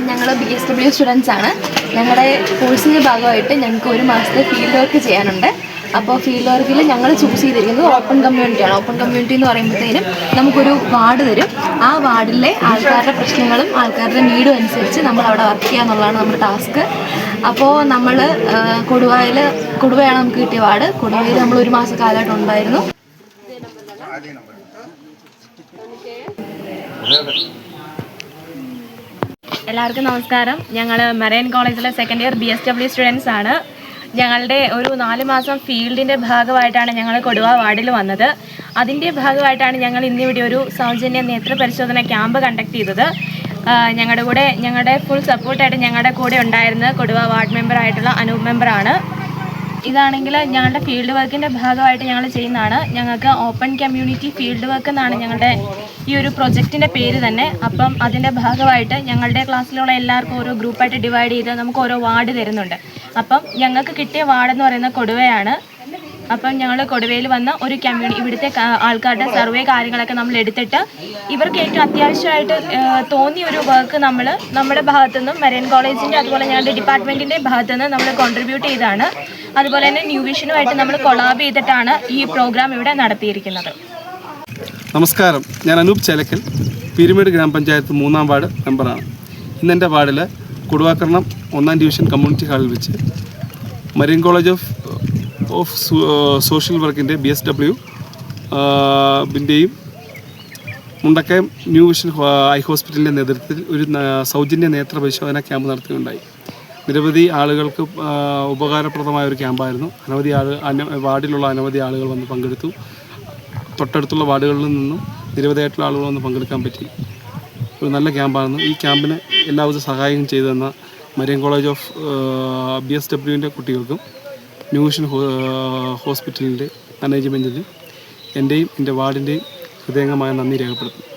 ഞങ്ങൾ BSW students ആണ്. ഞങ്ങളുടെ കോഴ്സിൻ്റെ ഭാഗമായിട്ട് ഞങ്ങൾക്ക് ഒരു മാസത്തെ ഫീൽഡ് വർക്ക് ചെയ്യാനുണ്ട്. അപ്പോൾ ഫീൽഡ് വർക്കിൽ ഞങ്ങൾ ചൂസ് ചെയ്തിരിക്കുന്നത് ഓപ്പൺ കമ്മ്യൂണിറ്റിയാണ്. ഓപ്പൺ കമ്മ്യൂണിറ്റി എന്ന് പറയുമ്പോഴത്തേനും നമുക്കൊരു വാർഡ് തരും. ആ വാർഡിലെ ആൾക്കാരുടെ പ്രശ്നങ്ങളും ആൾക്കാരുടെ നീഡും അനുസരിച്ച് നമ്മൾ അവിടെ വർക്ക് ചെയ്യുക എന്നുള്ളതാണ് നമ്മുടെ ടാസ്ക്. അപ്പോൾ നമ്മൾ കൊടുവയാണ് നമുക്ക് കിട്ടിയ വാർഡ്. കൊടുവയിൽ നമ്മൾ ഒരു മാസ കാലമായിട്ട് ഉണ്ടായിരുന്നു. എല്ലാവർക്കും നമസ്കാരം. ഞങ്ങൾ മറൈൻ കോളേജിലെ സെക്കൻഡ് ഇയർ BSW സ്റ്റുഡൻസ് ആണ്. ഞങ്ങളുടെ ഒരു 4 മാസം ഫീൽഡിൻ്റെ ഭാഗമായിട്ടാണ് ഞങ്ങൾ കൊടുവ വാർഡിൽ വന്നത്. അതിൻ്റെ ഭാഗമായിട്ടാണ് ഞങ്ങൾ ഇന്നിവിടെ ഒരു സൗജന്യ നേത്ര പരിശോധന ക്യാമ്പ് കണ്ടക്ട് ചെയ്തത്. ഞങ്ങളുടെ ഫുൾ സപ്പോർട്ടായിട്ട് ഞങ്ങളുടെ കൂടെ ഉണ്ടായിരുന്നത് കൊടുവ വാർഡ് മെമ്പറായിട്ടുള്ള അനൂപ് മെമ്പറാണ്. ഇതാണെങ്കിൽ ഞങ്ങളുടെ ഫീൽഡ് വർക്കിൻ്റെ ഭാഗമായിട്ട് ഞങ്ങൾ ചെയ്യുന്നതാണ്. ഞങ്ങൾക്ക് ഓപ്പൺ കമ്മ്യൂണിറ്റി ഫീൽഡ് വർക്ക് എന്നാണ് ഞങ്ങളുടെ ഈ ഒരു പ്രൊജക്റ്റിൻ്റെ പേര് തന്നെ. അപ്പം അതിൻ്റെ ഭാഗമായിട്ട് ഞങ്ങളുടെ ക്ലാസ്സിലുള്ള എല്ലാവർക്കും ഓരോ ഗ്രൂപ്പായിട്ട് ഡിവൈഡ് ചെയ്ത് നമുക്ക് ഓരോ വാർഡ് തരുന്നുണ്ട്. അപ്പം ഞങ്ങൾക്ക് കിട്ടിയ വാർഡെന്ന് പറയുന്നത് കൊടുവയാണ്. അപ്പം ഞങ്ങൾ കൊടുവയിൽ വന്ന ഒരു ഇവിടുത്തെ ആൾക്കാരുടെ സർവേ കാര്യങ്ങളൊക്കെ നമ്മൾ എടുത്തിട്ട് ഇവർക്ക് ഏറ്റവും അത്യാവശ്യമായിട്ട് തോന്നിയ ഒരു വർക്ക് നമ്മുടെ ഭാഗത്തുനിന്നും മറൈൻ കോളേജിൻ്റെ അതുപോലെ ഞങ്ങളുടെ ഡിപ്പാർട്ട്മെൻറ്റിൻ്റെ ഭാഗത്തുനിന്ന് നമ്മൾ കോൺട്രിബ്യൂട്ട് ചെയ്താണ്. അതുപോലെ തന്നെ ന്യൂ വിഷനുമായിട്ട് നമ്മൾ കൊളാബ് ചെയ്തിട്ടാണ് ഈ പ്രോഗ്രാം ഇവിടെ നടത്തിയിരിക്കുന്നത്. നമസ്കാരം, ഞാൻ അനൂപ് ചേലക്കൽ, പീരുമേട് ഗ്രാമപഞ്ചായത്ത് 3-ാം വാർഡ് മെമ്പറാണ്. ഇന്നെൻ്റെ വാർഡിൽ കൊടുവാക്കരണം 1-ാം ഡിവിഷൻ കമ്മ്യൂണിറ്റി ഹാളിൽ വെച്ച് മറൈൻ കോളേജ് ഓഫ് സോഷ്യൽ വർക്കിൻ്റെ BSW ൻ്റെയും മുണ്ടക്കയം ന്യൂ വിഷൻ ഐ ഹോസ്പിറ്റലിൻ്റെ നേതൃത്വത്തിൽ ഒരു സൗജന്യ നേത്ര പരിശോധന ക്യാമ്പ് നടത്തുകയുണ്ടായി. നിരവധി ആളുകൾക്ക് ഉപകാരപ്രദമായ ഒരു ക്യാമ്പായിരുന്നു. വാർഡിലുള്ള അനവധി ആളുകൾ വന്ന് പങ്കെടുത്തു. തൊട്ടടുത്തുള്ള വാർഡുകളിൽ നിന്നും നിരവധിയായിട്ടുള്ള ആളുകൾ വന്ന് പങ്കെടുക്കാൻ പറ്റി. ഒരു നല്ല ക്യാമ്പായിരുന്നു. ഈ ക്യാമ്പിന് എല്ലാവിധ സഹായം ചെയ്തു തന്ന മറൈൻ കോളേജ് ഓഫ് BSW കുട്ടികൾക്കും ന്യൂ വിഷൻ ഹോസ്പിറ്റലിൻ്റെ മാനേജ്മെൻറ്റിനും എൻ്റെയും എൻ്റെ വാർഡിൻ്റെയും ഹൃദയംഗമായ നന്ദി രേഖപ്പെടുത്തുന്നു.